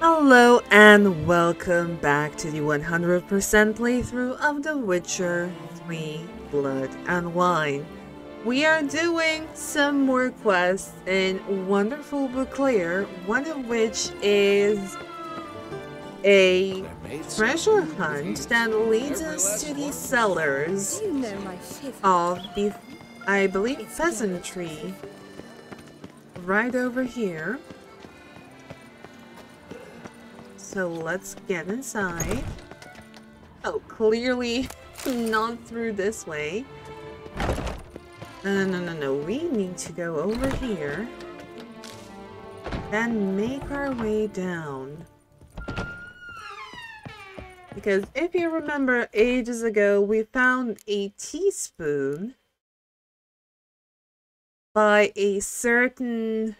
Hello and welcome back to the 100% playthrough of The Witcher 3 Blood and Wine. We are doing some more quests in wonderful Beauclair, one of which is a treasure hunt that leads us to the cellars of the, I believe, pheasantry right over here. So let's get inside. Oh, clearly not through this way. No. We need to go over here and make our way down. Because if you remember, ages ago, we found a teaspoon by a certain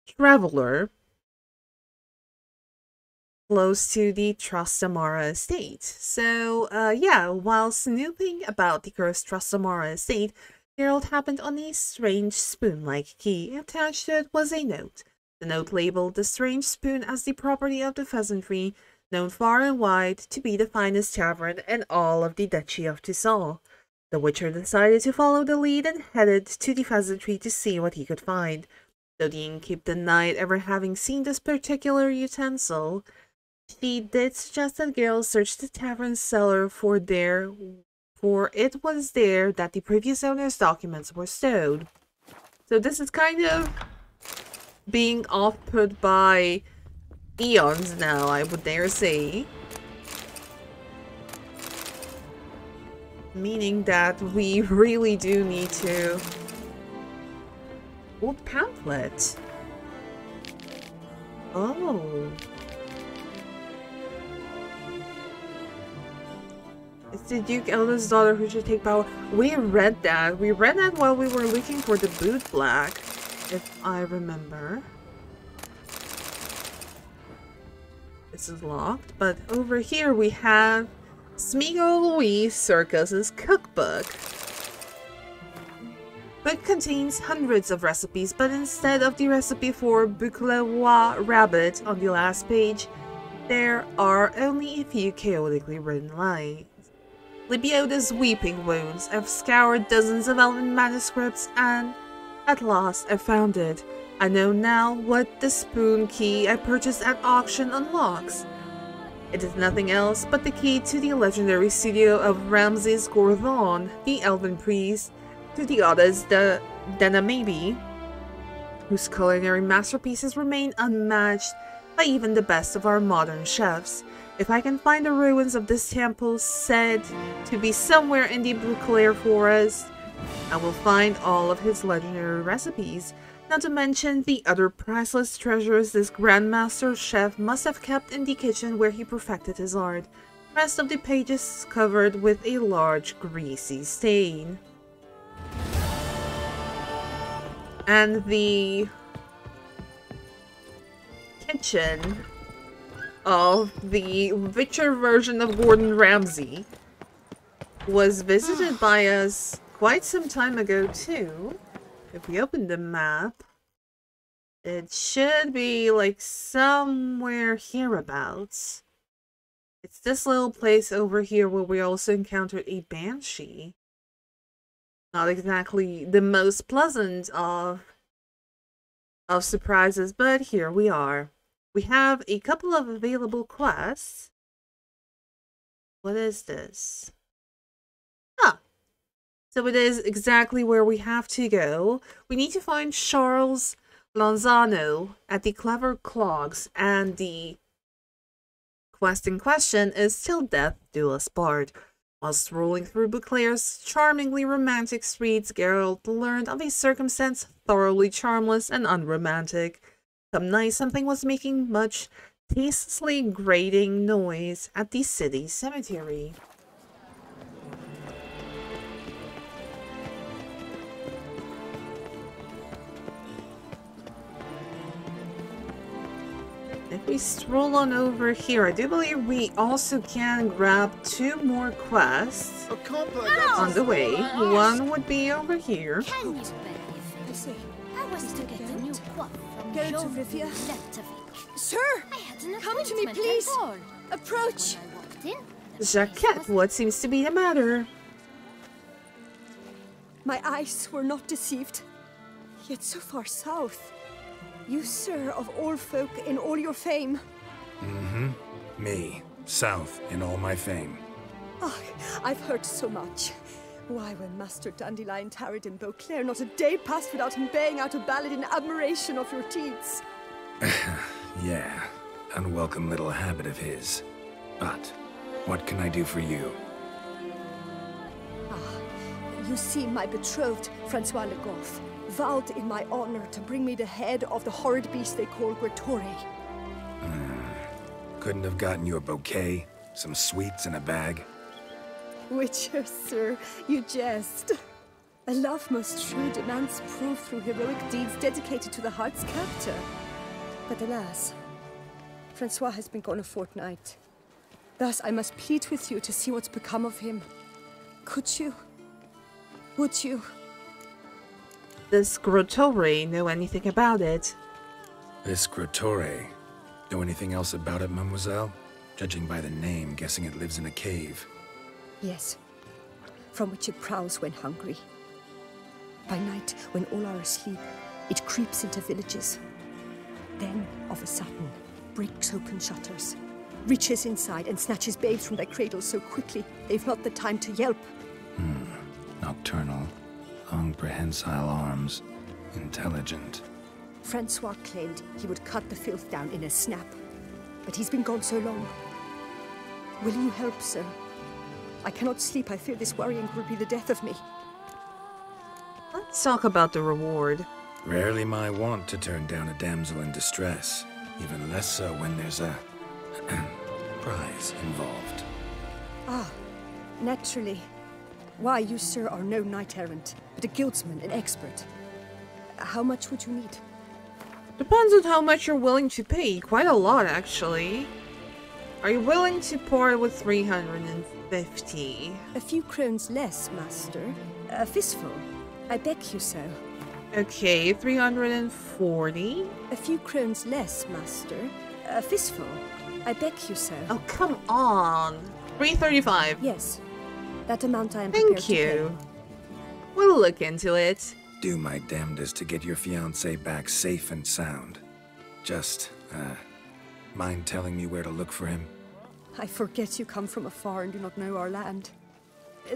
traveler close to the Trastamara estate. So, yeah, while snooping about the cursed Trastamara estate, Geralt happened on a strange spoon-like key. Attached to it was a note. The note labeled the strange spoon as the property of the pheasantry, known far and wide to be the finest tavern in all of the Duchy of Tissot. The Witcher decided to follow the lead and headed to the pheasantry to see what he could find. Though the innkeep denied ever having seen this particular utensil, she did suggest that Geralt search the tavern's cellar for it was there that the previous owner's documents were stowed. So this is kind of being off-put by eons now, I would dare say. Meaning that we really do need to... Old pamphlet. Oh. It's the Duke's eldest daughter who should take power. We read that. We read that while we were looking for the Beauclair, if I remember. This is locked, but over here we have Smigo Louis Circus's cookbook. Book contains hundreds of recipes, but instead of the recipe for Beauclair rabbit on the last page, there are only a few chaotically written lines. Libioda's weeping wounds. I've scoured dozens of elven manuscripts and, at last, I found it. I know now what the spoon key I purchased at auction unlocks. It is nothing else but the key to the legendary studio of Ramses Gordon, the elven priest, to the goddess Denamabi, whose culinary masterpieces remain unmatched by even the best of our modern chefs. If I can find the ruins of this temple said to be somewhere in the Beauclair forest, I will find all of his legendary recipes, not to mention the other priceless treasures this Grandmaster Chef must have kept in the kitchen where he perfected his art. The rest of the page is covered with a large greasy stain. And the kitchen of the Witcher version of Gordon Ramsay was visited by us quite some time ago too. If we open the map, it should be like somewhere hereabouts. It's this little place over here where we also encountered a banshee. Not exactly the most pleasant of surprises, but here we are. We have a couple of available quests. What is this? Ah, so it is exactly where we have to go. We need to find Charles Lanzano at the Clever Clogs, and the quest in question is Till Death Do Us Part. While strolling through Beauclair's charmingly romantic streets, Geralt learned of a circumstance thoroughly charmless and unromantic. Some night something was making much tastelessly grating noise at the city cemetery. If we stroll on over here, I do believe we also can grab 2 more quests on the way. One would be over here. Can you believe? I was to get a new quaff from Geralt of Rivia. Sir! Come to me, please! Approach! Jacquette, what seems to be the matter? My eyes were not deceived, yet so far south. You, sir, of all folk in all your fame. Mm-hmm. Me, south in all my fame. Oh, I've heard so much. Why, when Master Dandelion tarried in Beauclair, not a day passed without him baying out a ballad in admiration of your deeds. Yeah, unwelcome little habit of his. But, what can I do for you? You see, my betrothed, Francois Le Goff, vowed in my honor to bring me the head of the horrid beast they call Gretore. Couldn't have gotten you a bouquet, some sweets in a bag? Witcher, sir, you jest. A love most true demands proof through heroic deeds dedicated to the heart's captor. But alas, Francois has been gone a fortnight. Thus I must plead with you to see what's become of him. Could you? Would you? Does Gretore know anything about it? This Gretore. Know anything else about it, mademoiselle? Judging by the name, guessing it lives in a cave. Yes, from which it prowls when hungry. By night, when all are asleep, it creeps into villages. Then, of a sudden, breaks open shutters, reaches inside and snatches babes from their cradles so quickly they've not the time to yelp. Nocturnal, long prehensile arms, intelligent. Francois claimed he would cut the filth down in a snap, but he's been gone so long. Will you help, sir? I cannot sleep. I fear this worrying will be the death of me. Let's talk about the reward. Rarely my wont to turn down a damsel in distress, even less so when there's a prize involved. Ah, naturally. Why, you, sir, are no knight-errant, but a guildsman, an expert. How much would you need? Depends on how much you're willing to pay. Quite a lot, actually. Are you willing to part with 350? A few crowns less, master. A fistful. I beg you so. Okay, 340. A few crowns less, master. A fistful. I beg you so. Oh, come on. 335. Yes. That amount I am prepared Thank you. We'll look into it. Do my damnedest to get your fiancé back safe and sound. Just, mind telling me where to look for him? I forget you come from afar and do not know our land.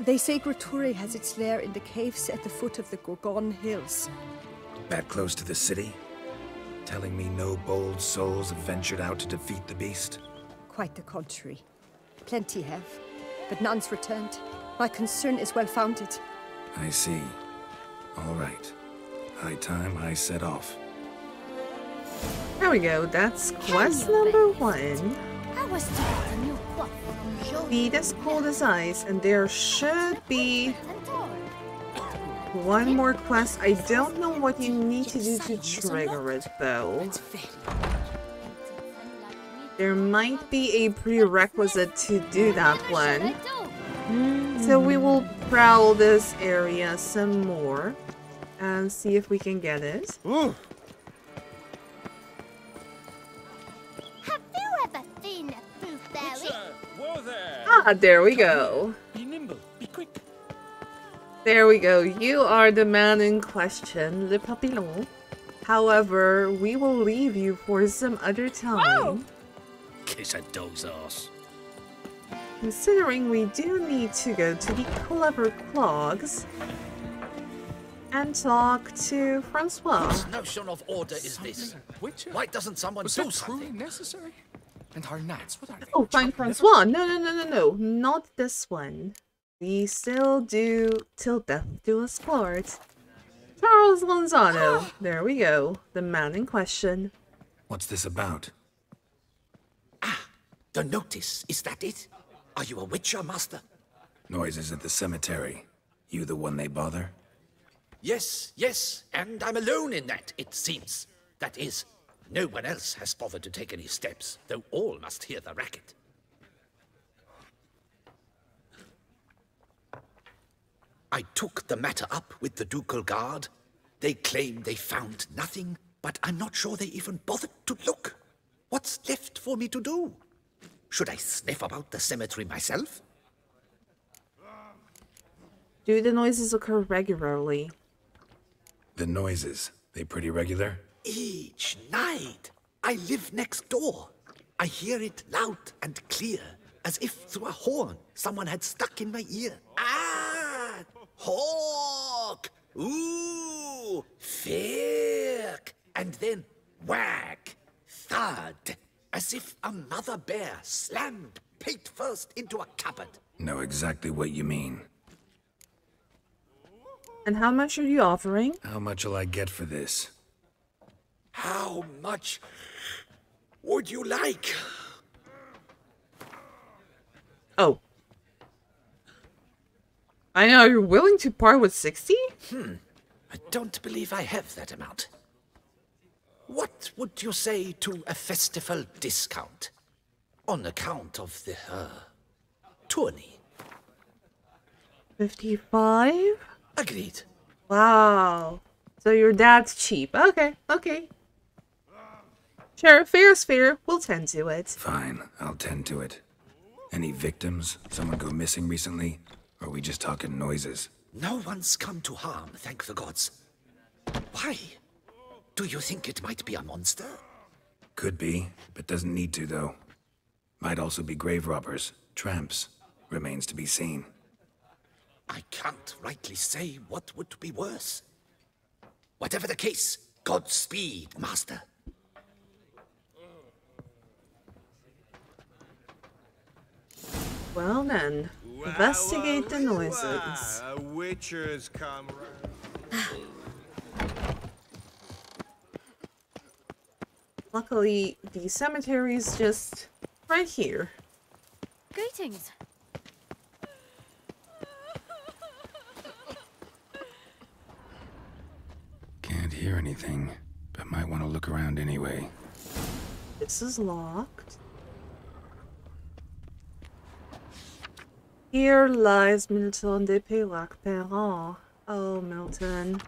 They say Gretore has its lair in the caves at the foot of the Gorgon Hills. That close to the city? Telling me no bold souls have ventured out to defeat the beast? Quite the contrary. Plenty have, but none's returned. My concern is well-founded. I see. All right. High time I set off. There we go, that's quest number 1. I was to get a new cloth from Joe. Be as cold as ice, and there should be one more quest. I don't know what you need to do to trigger it, though. There might be a prerequisite to do that one. So we will prowl this area some more and see if we can get it. Have you ever seen a blueberry? Whoa there! Ah, there we go. Be nimble, be quick. There we go. You are the man in question, Le Papillon. However, we will leave you for some other time. Kiss a dog's ass. Considering we do need to go to the Clever Clogs and talk to Francois. What notion of order is this? Witcher? Why doesn't someone Was do that truly something? necessary? And our gnats, what are they? Oh, fine, Francois. No. Not this one. We still do Till Death Do Us Part. Charles Lanzano. There we go. The man in question. What's this about? The notice, is that it? Are you a witcher, master? Noises at the cemetery. You the one they bother? Yes, yes, and I'm alone in that, it seems. That is, no one else has bothered to take any steps, though all must hear the racket. I took the matter up with the ducal guard. They claim they found nothing but I'm not sure they even bothered to look. What's left for me to do? Should I sniff about the cemetery myself? Do the noises occur regularly? The noises, they pretty regular? Each night. I live next door. I hear it loud and clear, as if through a horn someone had stuck in my ear. Ah! Hawk! Ooh! Firk! And then whack! Thud! As if a mother bear slammed pate first into a cupboard. Know exactly what you mean. And how much are you offering? How much'll I get for this? How much would you like? Oh. I know, you're willing to part with 60? I don't believe I have that amount. What would you say to a festival discount? On account of the, tourney. 55? Agreed. Wow. So your dad's cheap. Okay, okay. Sure, fair's fair. We'll tend to it. Fine, I'll tend to it. Any victims? Someone go missing recently? Or are we just talking noises? No one's come to harm, thank the gods. Why? Do you think it might be a monster? Could be, but doesn't need to, though. Might also be grave robbers, tramps. Remains to be seen. I can't rightly say what would be worse. Whatever the case, Godspeed, Master. Well then, investigate the noises. Witchers come Luckily, the cemetery is just right here. Greetings. Can't hear anything, but might want to look around anyway. This is locked. Here lies Milton de Pilac-Perron. Oh, Milton.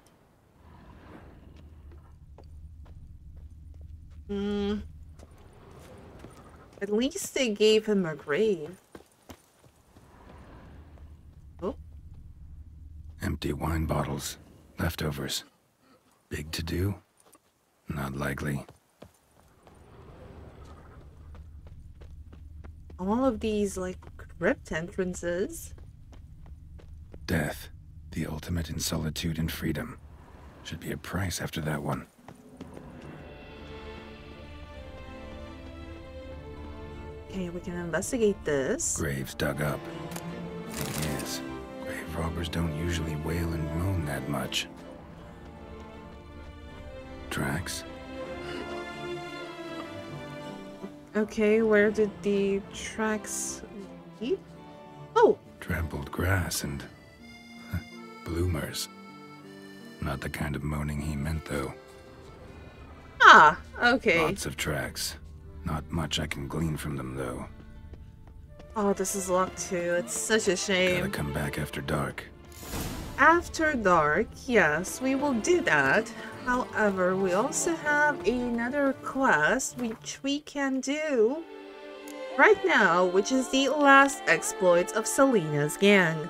At least they gave him a grave. Oh. Empty wine bottles. Leftovers. Big to do? Not likely. All of these, like, crypt entrances. Death. The ultimate in solitude and freedom. Should be a price after that one. Okay, we can investigate this. Graves dug up. Thing is, grave robbers don't usually wail and moan that much. Tracks? Okay, where did the tracks lead? Oh! Trampled grass and bloomers. Not the kind of moaning he meant, though. Ah, okay. Lots of tracks. Not much I can glean from them, though. Oh, this is locked too. It's such a Gotta shame. come back after dark. After dark, yes, we will do that. However, we also have another quest which we can do right now, which is the last exploits of Selena's gang.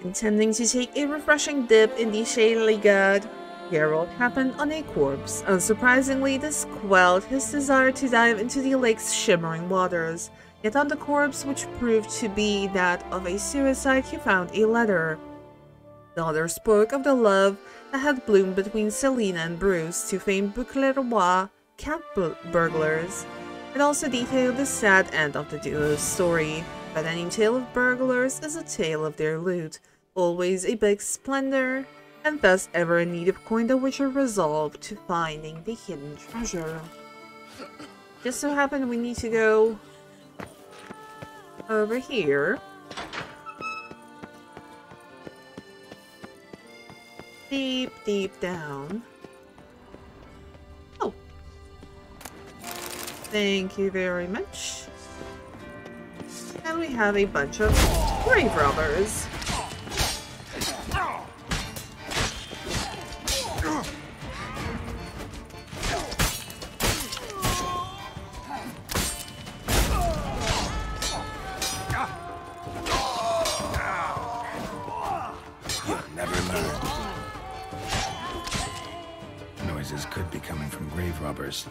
Intending to take a refreshing dip in the Shayligad, Geralt happened on a corpse. Unsurprisingly, this quelled his desire to dive into the lake's shimmering waters. Yet on the corpse, which proved to be that of a suicide, he found a letter. The letter spoke of the love that had bloomed between Selena and Bruce, two famed Beauclair camp burglars. It also detailed the sad end of the duo's story, but any tale of burglars is a tale of their loot, always a big splendor, and thus ever in need of coin the Witcher resolved to finding the hidden treasure. Just so happened we need to go over here. Deep, deep down. Oh. Thank you very much. And we have a bunch of grave robbers. could be coming from grave robbers.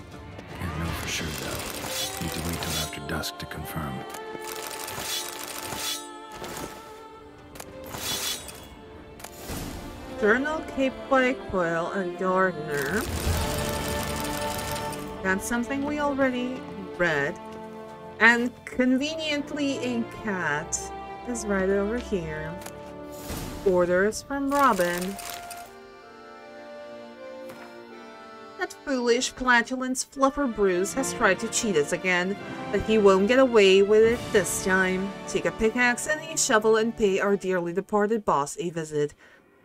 Can't know for sure, though. Need to wait till after dusk to confirm. Journal kept by Quill and Gardner. That's something we already read. And conveniently, a cat is right over here. Orders from Robin. That foolish, flatulent fluffer Bruce has tried to cheat us again, but he won't get away with it this time. Take a pickaxe and a shovel and pay our dearly departed boss a visit.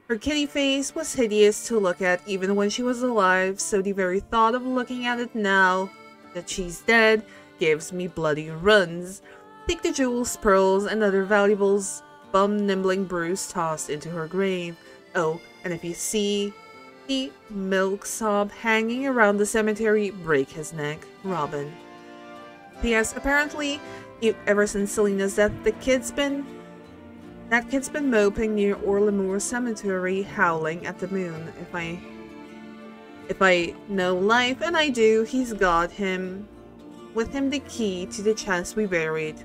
Her kitty face was hideous to look at even when she was alive, so the very thought of looking at it now that she's dead gives me bloody runs. Take the jewels, pearls, and other valuables bum-nimbling Bruce tossed into her grave. Oh, and if you see the milksop hanging around the cemetery, break his neck. Robin. P.S. Apparently, ever since Selena's death, that kid's been moping near Orlemoor Cemetery, howling at the moon. If I know life, and I do, he's got with him the key to the chest we buried.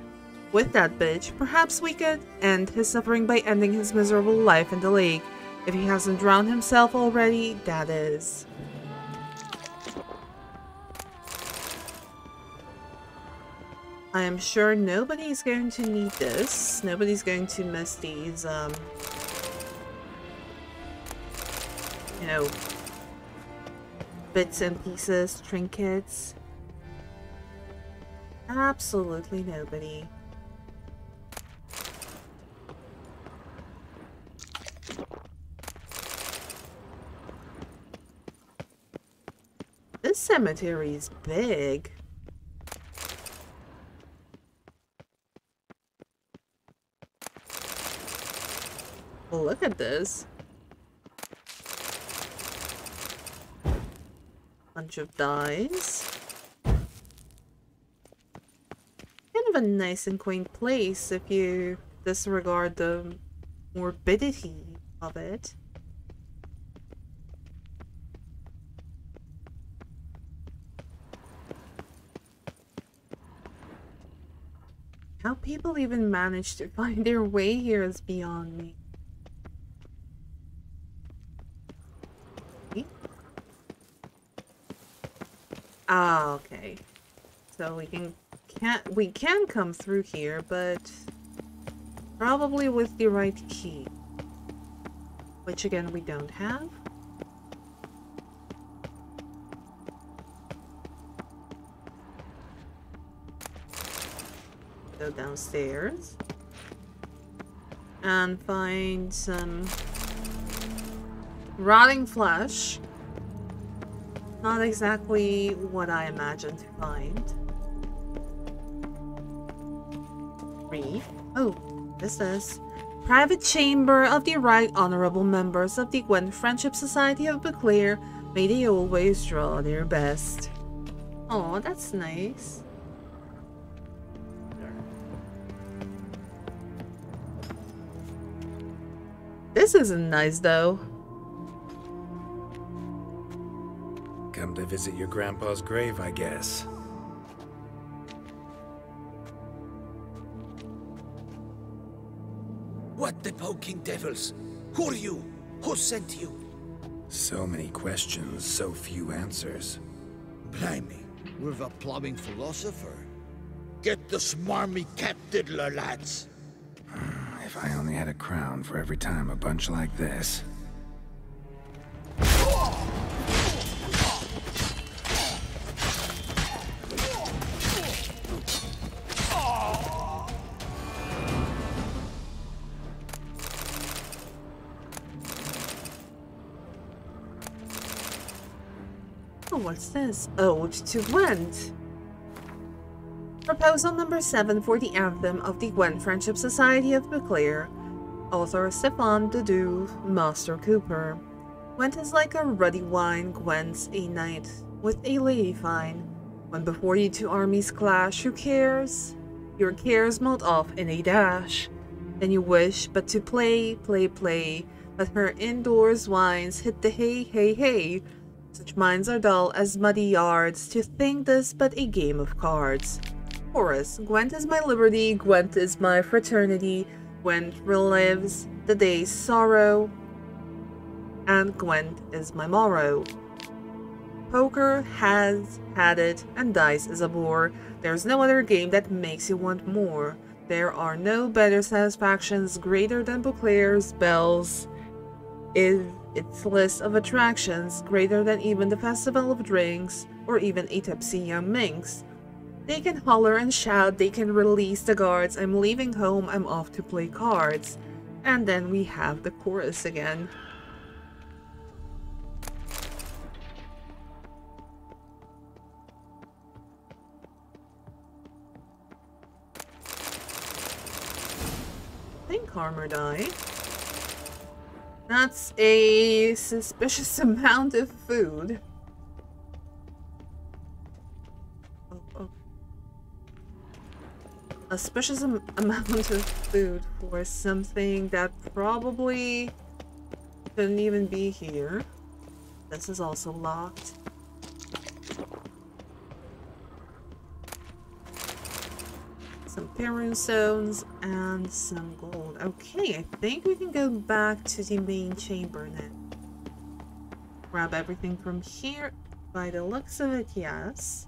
With that bitch, perhaps we could end his suffering by ending his miserable life in the lake. If he hasn't drowned himself already, that is. I am sure nobody's going to need this. Nobody's going to miss these, you know, bits and pieces, trinkets. Absolutely nobody. This cemetery is big. Look at this. Bunch of dice. Kind of a nice and quaint place if you disregard the morbidity of it. How people even manage to find their way here is beyond me. Ah, okay. So we can come through here, but probably with the right key. Which again we don't have. Go downstairs and find some rotting flesh. Not exactly what I imagined to find. Read. Oh, this is Private Chamber of the Right Honorable Members of the Gwen Friendship Society of Beauclair. May they always draw their best. Oh, that's nice. This isn't nice, though. Come to visit your grandpa's grave, I guess. What the poking devils? Who are you? Who sent you? So many questions, so few answers. Blimey, we're the plumbing philosopher. Get the smarmy cat diddler, lads. If I only had a crown for every time a bunch like this. Oh, what's this? Ode to Gwent. Proposal number 7 for the anthem of the Gwen Friendship Society of Beauclair. Author Stefan Dedoux, Master Cooper. Gwent is like a ruddy wine, Gwent's a knight with a lady fine. When before you two armies clash, who cares? Your cares melt off in a dash. Then you wish but to play, play, play. Let her indoors wines hit the hey, hey, hey. Such minds are dull as muddy yards to think this but a game of cards. Chorus. Gwent is my liberty, Gwent is my fraternity, Gwent relives the day's sorrow, and Gwent is my morrow. Poker has had it, and dice is a bore. There's no other game that makes you want more. There are no better satisfactions greater than Beauclair's bells. Is its list of attractions greater than even the Festival of Drinks, or even a tipsy young minx. They can holler and shout, they can release the guards, I'm leaving home, I'm off to play cards. And then we have the chorus again. Think armor die. That's a suspicious amount of food. A suspicious amount of food for something that probably couldn't even be here. This is also locked. Some Perun stones and some gold. Okay, I think we can go back to the main chamber now. Grab everything from here. By the looks of it, yes.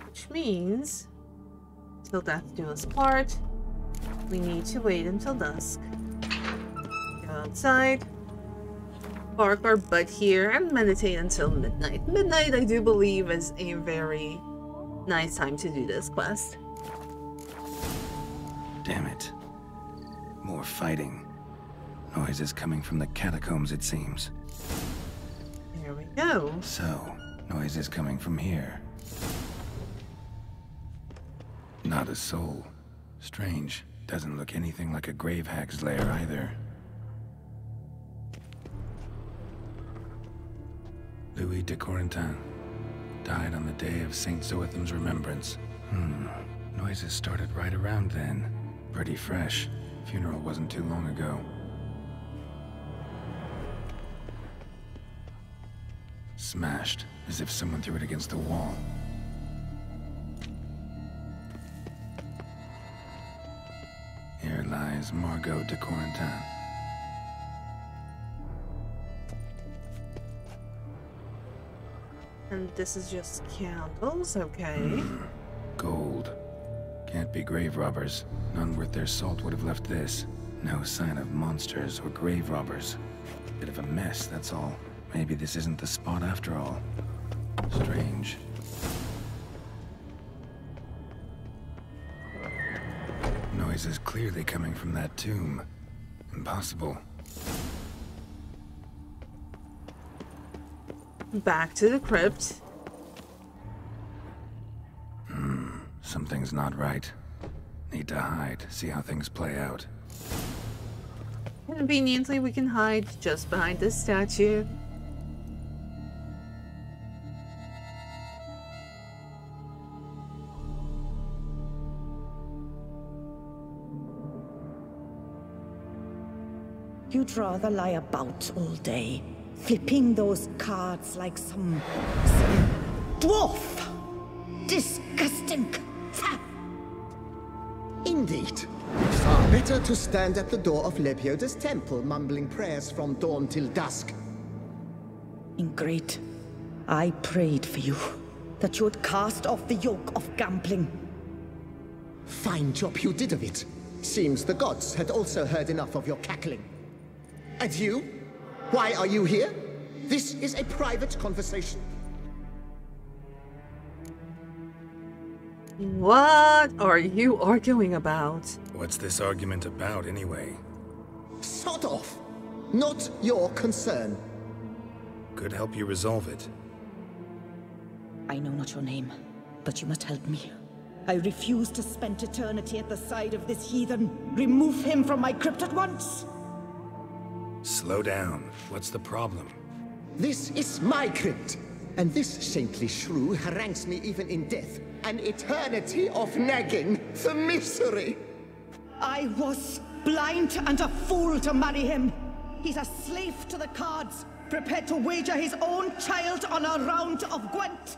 Which means, till death do us part, we need to wait until dusk. Go outside, park our butt here, and meditate until midnight. Midnight, I do believe, is a very nice time to do this quest. Damn it. More fighting. Noises coming from the catacombs, it seems. Here we go. So, noises coming from here. Not a soul. Strange. Doesn't look anything like a grave hag's lair either. Louis de Corentin died on the day of Saint Zoetham's remembrance. Noises started right around then. Pretty fresh. Funeral wasn't too long ago. Smashed, as if someone threw it against the wall. Here lies Margot de Corentin. And this is just candles, okay. Gold. Can't be grave robbers. None worth their salt would have left this. No sign of monsters or grave robbers. Bit of a mess, that's all. Maybe this isn't the spot after all. Strange. Noises clearly coming from that tomb. Impossible. Back to the crypt. Something's not right. Need to hide, see how things play out. Conveniently, we can hide just behind this statue. You'd rather lie about all day, flipping those cards like some dwarf. Disgusting. Indeed. Far better to stand at the door of Lepioda's temple, mumbling prayers from dawn till dusk. Ingrid, I prayed for you, that you would cast off the yoke of gambling. Fine job you did of it. Seems the gods had also heard enough of your cackling. And you? Why are you here? This is a private conversation. What are you arguing about? What's this argument about, anyway? Sod off! Not your concern. Could help you resolve it. I know not your name, but you must help me. I refuse to spend eternity at the side of this heathen. Remove him from my crypt at once! Slow down. What's the problem? This is my crypt, and this saintly shrew harangues me even in death. An eternity of nagging, the misery! I was blind and a fool to marry him. He's a slave to the cards, prepared to wager his own child on a round of Gwent.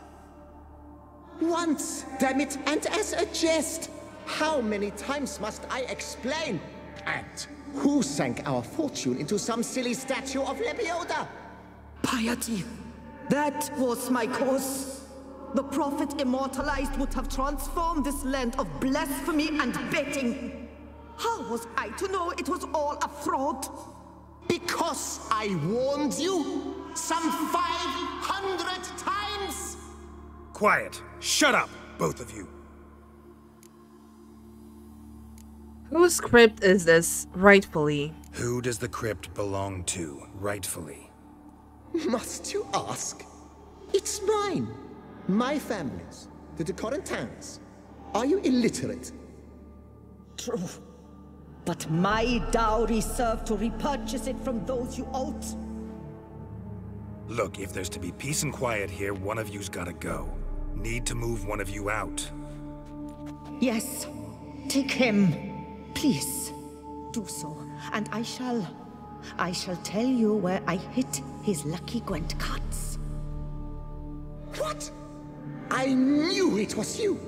Once, damn it, and as a jest. How many times must I explain? And who sank our fortune into some silly statue of Lebioda? Piety. That was my cause. The prophet immortalized would have transformed this land of blasphemy and betting. How was I to know it was all a fraud? Because I warned you some 500 times! Quiet. Shut up, both of you. Whose crypt is this, rightfully? Who does the crypt belong to, rightfully? Must you ask? It's mine. My family's. The de Corentins. Are you illiterate? True. But my dowry served to repurchase it from those you owed. Look, if there's to be peace and quiet here, one of you's gotta go. Need to move one of you out. Yes. Take him. Please. Do so. And I shall tell you where I hid his lucky Gwent cards. What? I knew it was you!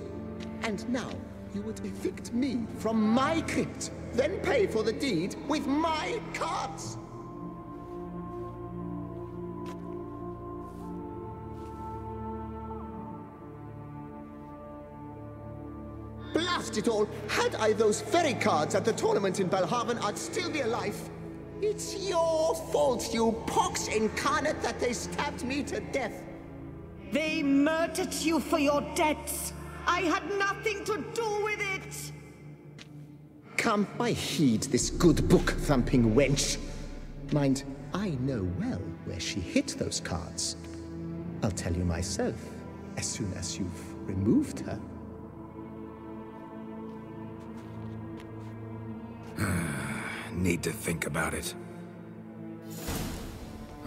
And now you would evict me from my crypt, then pay for the deed with my cards! Blast it all! Had I those very cards at the tournament in Belhaven, I'd still be alive. It's your fault, you pox incarnate, that they stabbed me to death. They murdered you for your debts. I had nothing to do with it. Come, I heed this good book-thumping wench. Mind, I know well where she hid those cards. I'll tell you myself, as soon as you've removed her. Need to think about it.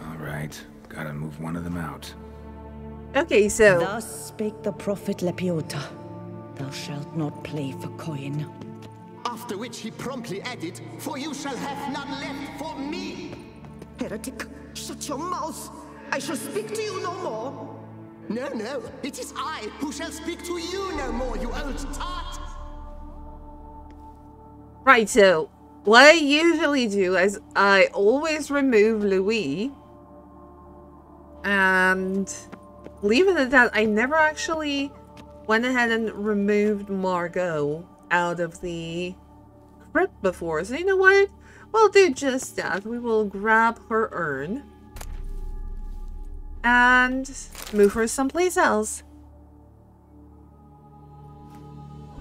All right, gotta move one of them out. Okay, so... Thus spake the prophet Lepiota. Thou shalt not play for coin. After which he promptly added, for you shall have none left for me! Heretic, shut your mouth! I shall speak to you no more! No, no, it is I who shall speak to you no more, you old tart! Right, so what I usually do is I always remove Louis. And leave it at that. I never actually went ahead and removed Margot out of the crypt before. So you know what? We'll do just that. We will grab her urn and move her someplace else.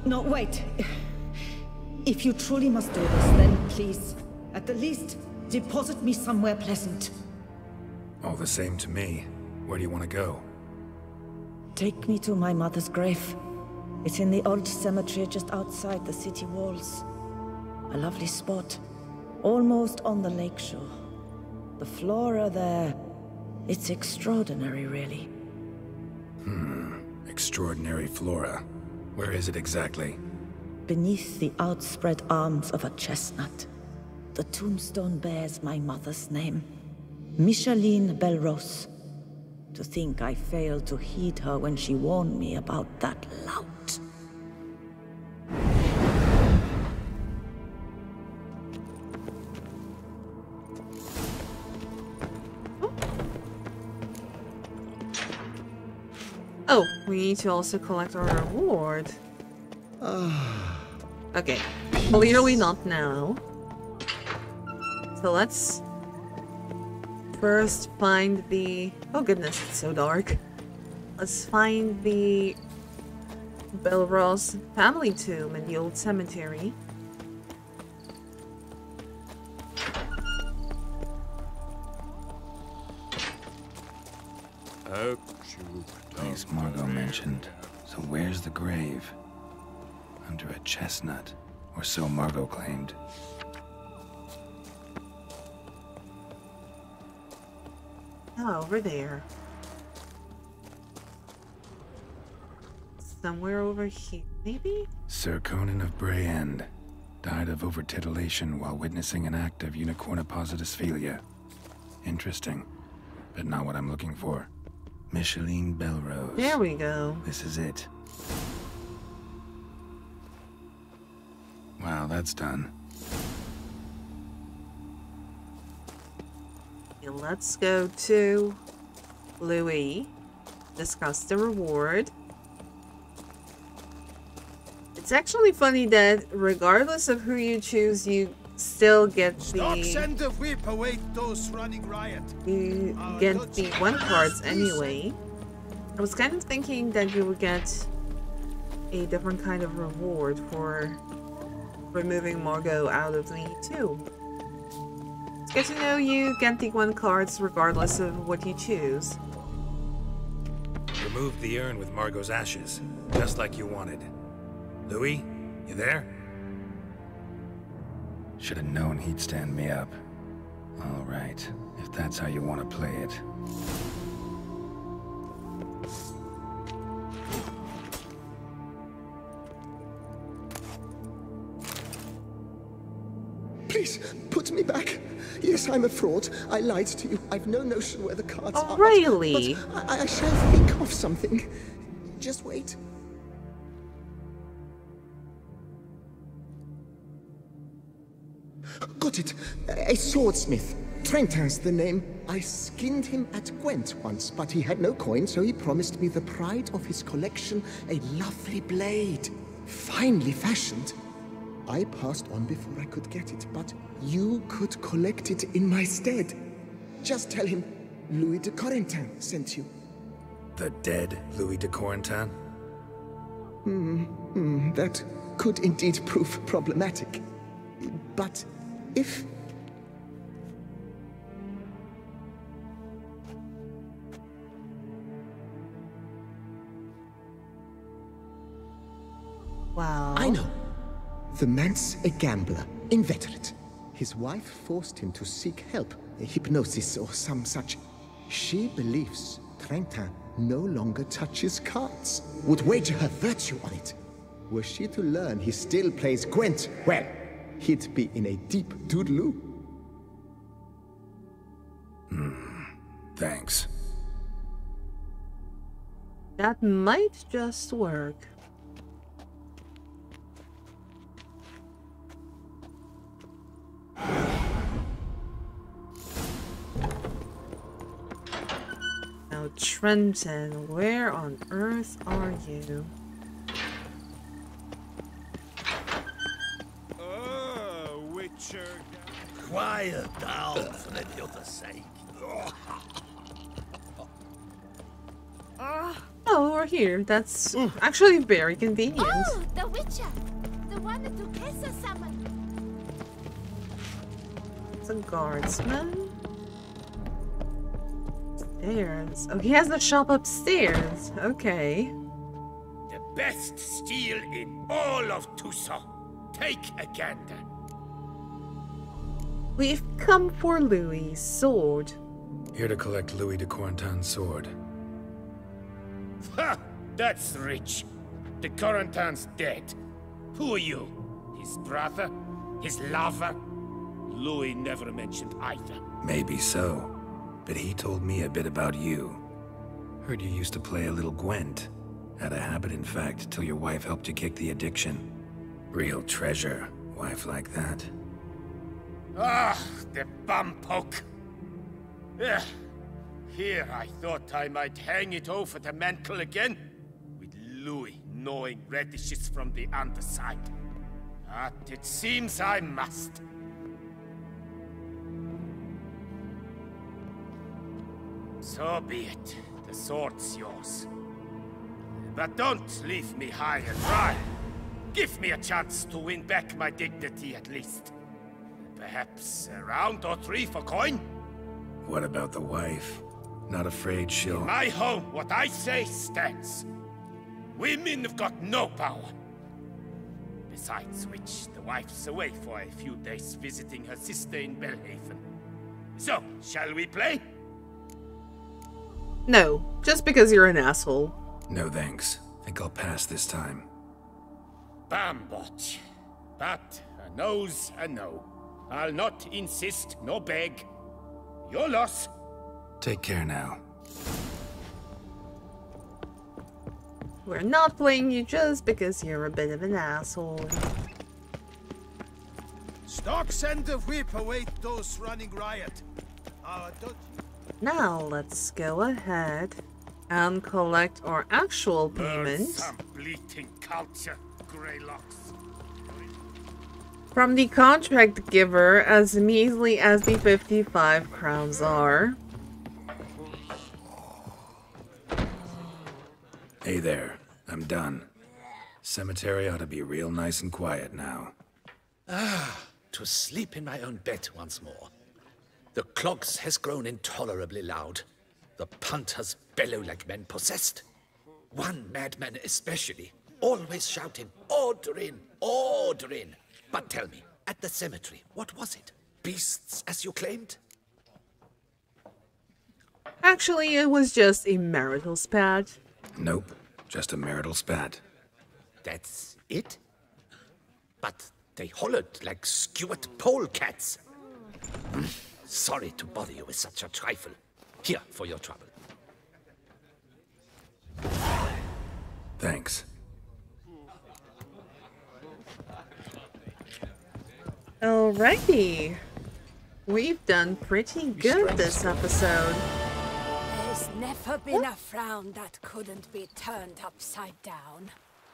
No, wait. If you truly must do this, then please, at the least, deposit me somewhere pleasant. All the same to me. Where do you want to go? Take me to my mother's grave. It's in the old cemetery just outside the city walls. A lovely spot, almost on the lakeshore. The flora there, it's extraordinary, really. Extraordinary flora. Where is it exactly? Beneath the outspread arms of a chestnut, the tombstone bears my mother's name, Micheline Belrose. To think I failed to heed her when she warned me about that lout. Oh, we need to also collect our reward. Okay, clearly not now. So let's first find the... Oh goodness, it's so dark. Let's find the Belrose family tomb in the old cemetery. Place Margot mentioned. So where's the grave? Under a chestnut, or so Margot claimed. Oh, over there. Somewhere over here, maybe? Sir Conan of Brayend. Died of overtitillation while witnessing an act of unicorniposidisphilia. Interesting, but not what I'm looking for. Micheline Belrose. There we go. This is it. Wow, that's done. Okay, let's go to Louis. Discuss the reward. It's actually funny that regardless of who you choose, you still get Send the whip, await those running riot. you get the 1 cards anyway. I was kind of thinking that you would get a different kind of reward for removing Margot out of the 2. It's good to know you get the 1 cards regardless of what you choose. Removed the urn with Margot's ashes, just like you wanted. Louis, you there? Should have known he'd stand me up. All right, if that's how you want to play it. Please, put me back. Yes, I'm a fraud. I lied to you. I've no notion where the cards are. Really? But I shall think of something. Just wait. Got it. A swordsmith. Trentin's the name. I skinned him at Gwent once, but he had no coin, so he promised me the pride of his collection, a lovely blade. Finely fashioned. I passed on before I could get it, but you could collect it in my stead. Just tell him Louis de Corentin sent you. The dead Louis de Corentin? That could indeed prove problematic. But if... Wow. I know. The man's a gambler, inveterate. His wife forced him to seek help, hypnosis or some such. She believes Trentin no longer touches cards, would wager her virtue on it. Were she to learn he still plays Gwent, well, he'd be in a deep doodaloo. Thanks. That might just work. Now, Trenton, where on earth are you? Witcher. Quiet down, for the Hilda's sake. Oh, we're here. That's actually very convenient. Oh, the Witcher! The one that Duquesa summoned! It's a guardsman. Stairs. Oh, he has a shop upstairs. Okay. The best steel in all of Tucson. Take a gander. We've come for Louis' sword. Here to collect Louis de Corentin's sword. Ha! That's rich. The Corentin's dead. Who are you? His brother? His lover? Louis never mentioned either. Maybe so. But he told me a bit about you. Heard you used to play a little Gwent. Had a habit, in fact, till your wife helped you kick the addiction. Real treasure, wife like that. Ah, the bum poke. Ugh. Here I thought I might hang it over the mantle again, with Louis gnawing radishes from the underside. But it seems I must. So be it. The sword's yours. But don't leave me high and dry. Give me a chance to win back my dignity at least. Perhaps a round or 3 for coin? What about the wife? Not afraid she'll... In my home, what I say stands. Women have got no power. Besides which, the wife's away for a few days visiting her sister in Belhaven. So, shall we play? No, just because you're an asshole. No thanks. Think I'll pass this time. Bambot. But A no's a no. I'll not insist, nor beg. Your loss. Take care now. We're not playing you just because you're a bit of an asshole. Stocks and the whip await those running riot. Now let's go ahead and collect our actual payment Some bleating culture, Greylocks. from the contract giver, as measly as the 55 crowns are. Hey there, I'm done. Cemetery ought to be real nice and quiet now. To sleep in my own bed once more. The clogs has grown intolerably loud. The punters bellow like men possessed. One madman especially, always shouting, "Order in! Order in!" But tell me, at the cemetery, what was it? Beasts, as you claimed? Actually, it was just a marital spat. Nope, just a marital spat. That's it? But they hollered like skewered polecats. Sorry to bother you with such a trifle. Here, for your trouble. Thanks. Alrighty. We've done pretty good this episode. There's never been a frown that couldn't be turned upside down.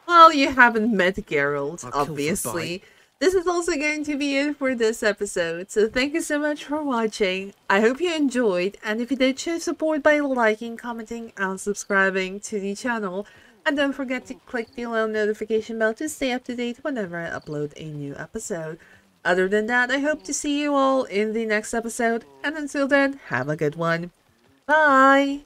Well, you haven't met Geralt, I'll kill for obviously. This is also going to be it for this episode, so thank you so much for watching. I hope you enjoyed, and if you did, show support by liking, commenting, and subscribing to the channel. And don't forget to click the little notification bell to stay up to date whenever I upload a new episode. Other than that, I hope to see you all in the next episode, and until then, have a good one. Bye!